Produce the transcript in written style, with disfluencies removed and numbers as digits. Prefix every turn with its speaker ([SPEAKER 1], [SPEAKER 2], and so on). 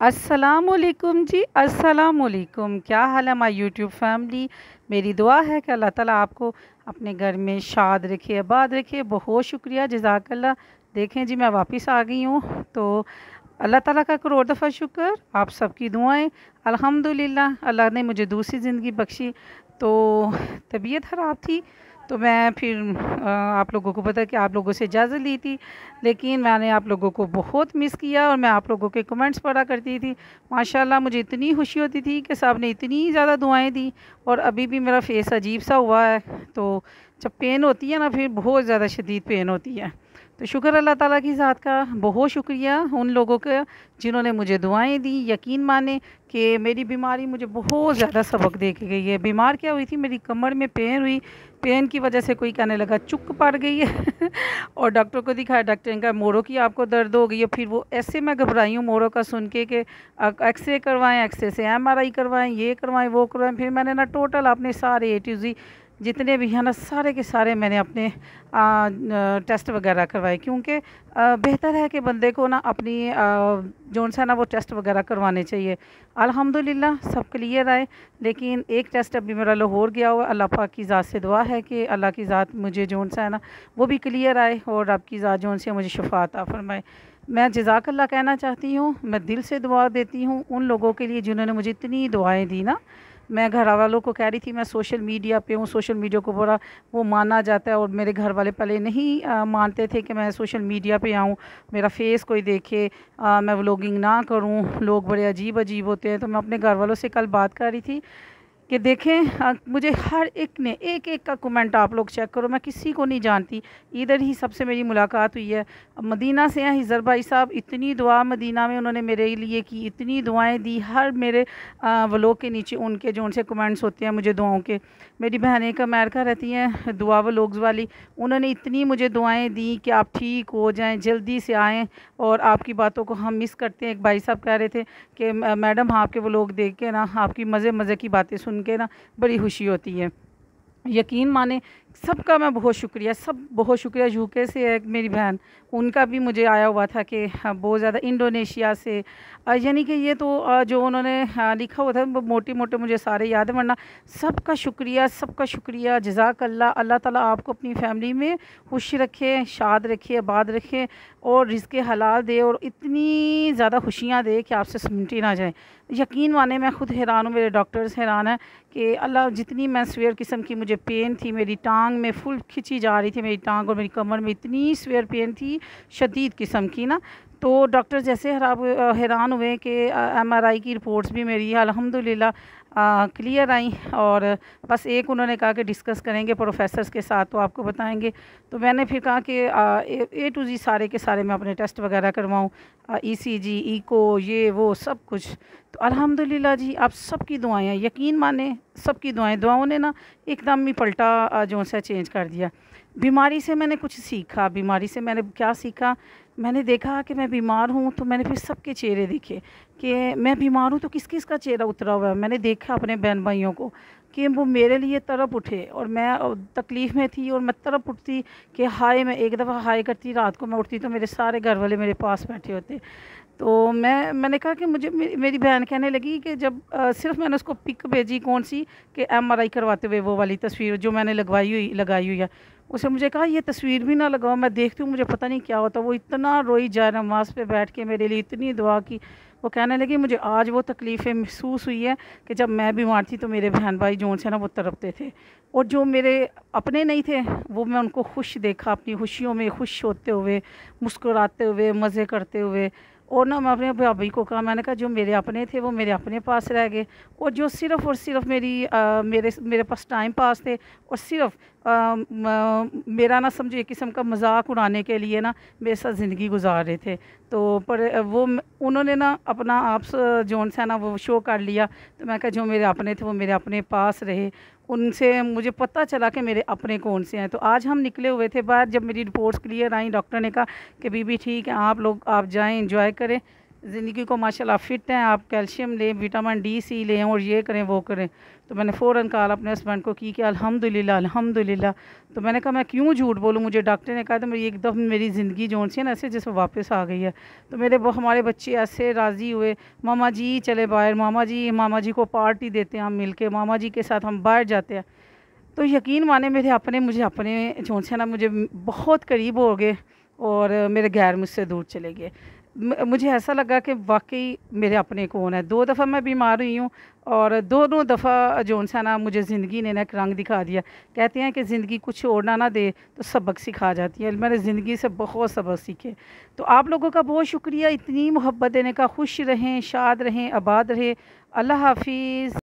[SPEAKER 1] अस्सलामुअलैकुम जी, अस्सलामुअलैकुम। क्या हाल है माय यूट्यूब फैमिली। मेरी दुआ है कि अल्लाह ताला आपको अपने घर में शाद रखे, आबाद रखे। बहुत शुक्रिया, जज़ाकल्लाह। देखें जी, मैं वापस आ गई हूँ। तो अल्लाह ताला का करोड़ दफ़ा शुक्र, आप सबकी दुआएं। अल्हम्दुलिल्लाह, अल्लाह ने मुझे दूसरी ज़िंदगी बख्शी। तो तबीयत ख़राब थी, तो मैं फिर आप लोगों को पता है कि आप लोगों से इजाज़त ली थी, लेकिन मैंने आप लोगों को बहुत मिस किया और मैं आप लोगों के कमेंट्स पढ़ा करती थी। माशाल्लाह मुझे इतनी खुशी होती थी कि साहब ने इतनी ज़्यादा दुआएं दी। और अभी भी मेरा फेस अजीब सा हुआ है। तो जब पेन होती है ना, फिर बहुत ज़्यादा शदीद पेन होती है। तो शुक्र अल्लाह ताला की ज़ात का, बहुत शुक्रिया उन लोगों का जिन्होंने मुझे दुआएं दी। यकीन माने कि मेरी बीमारी मुझे बहुत ज़्यादा सबक दे के गई है। बीमार क्या हुई थी, मेरी कमर में पेन हुई। पेन की वजह से कोई कहने लगा चुक पड़ गई है और डॉक्टर को दिखाया, डॉक्टर ने कहा मोड़ों की आपको दर्द हो गई है। फिर वो ऐसे मैं घबराई हूँ मोड़ों का सुन के कि एक्सरे करवाएं, एक्सरे से एमआरआई करवाएं, ये करवाएं, वो करवाएं। फिर मैंने ना टोटल अपने सारे ए टू जी जितने भी हैं ना, सारे के सारे मैंने अपने टेस्ट वगैरह करवाए, क्योंकि बेहतर है कि बंदे को ना अपनी जोन सा ना वो टेस्ट वगैरह करवाने चाहिए। अल्हम्दुलिल्लाह सब क्लियर आए। लेकिन एक टेस्ट अभी मेरा लाहौर गया हुआ। अल्लाह पाक की ज़ात से दुआ है कि अल्लाह की ज़ात मुझे जोन सा है ना वो भी क्लियर आए और आपकी ज़ात जोन से मुझे शफा अता फरमाए। मैं जज़ाकल्लाह कहना चाहती हूँ। मैं दिल से दुआ देती हूँ उन लोगों के लिए जिन्होंने मुझे इतनी दुआएं दी ना। मैं घर वालों को कह रही थी मैं सोशल मीडिया पे हूँ, सोशल मीडिया को बड़ा वो माना जाता है और मेरे घर वाले पहले नहीं मानते थे कि मैं सोशल मीडिया पे आऊँ, मेरा फेस कोई देखे, मैं व्लॉगिंग ना करूँ। लोग बड़े अजीब अजीब होते हैं। तो मैं अपने घर वालों से कल बात कर रही थी कि देखें, मुझे हर एक ने एक एक का कमेंट आप लोग चेक करो, मैं किसी को नहीं जानती। इधर ही सबसे मेरी मुलाकात हुई है। मदीना से हैं हिजर भाई साहब, इतनी दुआ मदीना में उन्होंने मेरे लिए की, इतनी दुआएं दी। हर मेरे व्लॉग के नीचे उनके जो उनसे कमेंट्स होते हैं मुझे दुआओं के। मेरी बहनें एक अमेरिका रहती हैं, दुआ व्लॉग्स वाली, उन्होंने इतनी मुझे दुआएं दी कि आप ठीक हो जाएं, जल्दी से आएँ और आपकी बातों को हम मिस करते हैं। एक भाई साहब कह रहे थे कि मैडम आपके व्लॉग देख के ना, आपकी मज़े मज़े की बातें सुन के ना बड़ी खुशी होती है। यकीन माने सबका मैं बहुत शुक्रिया, सब बहुत शुक्रिया। यूके से एक मेरी बहन, उनका भी मुझे आया हुआ था कि बहुत ज़्यादा इंडोनेशिया से, यानी कि ये तो जो उन्होंने लिखा हुआ था वो मोटे मोटे मुझे सारे याद है, वरना सबका शुक्रिया, सबका शुक्रिया। जज़ाकल्लाह। अल्लाह ताला आपको अपनी फैमिली में खुश रखे, शाद रखे, आबाद रखे और रिज़्क़ हलाल दे और इतनी ज़्यादा खुशियाँ दे कि आपसे सिमटी ना जाए। यकीन माने मैं खुद हैरान हूँ, मेरे डॉक्टर्स हैरान हैं कि अल्लाह, जितनी मैं सीवियर किस्म की मुझे पेन थी, मेरी टांग में फुल खिंची जा रही थी, मेरी टांग और मेरी कमर में इतनी सीवियर पेन थी, शदीद किस्म की ना। तो डॉक्टर जैसे हैरान हुए कि एमआरआई की रिपोर्ट्स भी मेरी अल्हम्दुलिल्लाह क्लियर आई। और बस एक उन्होंने कहा कि डिस्कस करेंगे प्रोफेसर्स के साथ तो आपको बताएंगे। तो मैंने फिर कहा कि ए टू जी सारे के सारे मैं अपने टेस्ट वगैरह करवाऊँ, ईसीजी, इको, ये वो सब कुछ। तो अल्हम्दुलिल्लाह जी, आप सबकी दुआएं हैं, यकीन माने सबकी दुआओं ने ना एकदम ही पलटा जो सा चेंज कर दिया। बीमारी से मैंने कुछ सीखा। बीमारी से मैंने क्या सीखा, मैंने देखा कि मैं बीमार हूँ तो मैंने फिर सबके चेहरे देखे कि मैं बीमार हूँ तो किस किस का चेहरा उतरा हुआ है। मैंने देखा अपने बहन भाइयों को कि वो मेरे लिए तड़प उठे और मैं तकलीफ़ में थी और मैं तड़प उठती कि हाय, मैं एक दफ़ा हाय करती, रात को मैं उठती तो मेरे सारे घर वाले मेरे पास बैठे होते। तो मैंने कहा कि मुझे मेरी बहन कहने लगी कि जब सिर्फ मैंने उसको पिक भेजी कौन सी, कि एमआरआई करवाते हुए वो वाली तस्वीर जो मैंने लगाई हुई है। उसने मुझे कहा ये तस्वीर भी ना लगाओ, मैं देखती हूँ मुझे पता नहीं क्या होता। वो इतना रोई जा नमाज़ पे बैठ के मेरे लिए इतनी दुआ की। वो कहने लगी मुझे आज वो तकलीफ़ें महसूस हुई है कि जब मैं बीमार थी तो मेरे बहन भाई जोन से ना वो तड़पते थे, और जो मेरे अपने नहीं थे वो मैं उनको खुश देखा, अपनी खुशियों में खुश होते हुए, मुस्कुराते हुए, मज़े करते हुए। और ना मैं अपने भाभी को कहा, मैंने कहा जो मेरे अपने थे वो मेरे अपने पास रह गए, और जो सिर्फ़ और सिर्फ मेरे पास टाइम पास थे और सिर्फ मेरा ना समझो एक किस्म का मजाक उड़ाने के लिए ना मेरे साथ ज़िंदगी गुजार रहे थे। तो पर उन्होंने ना अपना आप जोन सा ना वो शो कर लिया। तो मैं कहा जो मेरे अपने थे वो मेरे अपने पास रहे, उनसे मुझे पता चला कि मेरे अपने कौन से हैं। तो आज हम निकले हुए थे बाहर, जब मेरी रिपोर्ट्स क्लियर आई, डॉक्टर ने कहा कि बीबी ठीक है, आप जाएं, एंजॉय करें। ज़िंदगी को माशाल्लाह फ़िट हैं, आप कैल्शियम लें, विटामिन डी सी लें और ये करें वो करें। तो मैंने फ़ौरन कॉल अपने हस्बैंड को की कि अल्हम्दुलिल्लाह अल्हम्दुलिल्लाह। तो मैंने कहा मैं क्यों झूठ बोलूँ, मुझे डॉक्टर ने कहा, तो मेरी एकदम मेरी ज़िंदगी जो सी है ना ऐसे जैसे वापस आ गई है। तो मेरे वो हमारे बच्चे ऐसे राज़ी हुए, मामा जी चले बाहर, मामा जी को पार्टी देते हैं हम मिल के, मामा जी के साथ हम बाहर जाते हैं। तो यकीन माने मुझे अपने जो है ना मुझे बहुत करीब हो गए और मेरे गैर मुझसे दूर चले गए। मुझे ऐसा लगा कि वाक़ई मेरे अपने कौन है। 2 दफ़ा मैं बीमार हुई हूँ और दोनों दफ़ा जो है ना मुझे ज़िंदगी ने ना एक रंग दिखा दिया। कहते हैं कि ज़िंदगी कुछ और ना दे तो सबक सिखा जाती है। मैंने ज़िंदगी से बहुत सबक सीखे। तो आप लोगों का बहुत शुक्रिया इतनी मोहब्बत देने का। खुश रहें, शाद रहें, आबाद रहें। अल्लाह हाफ़िज़।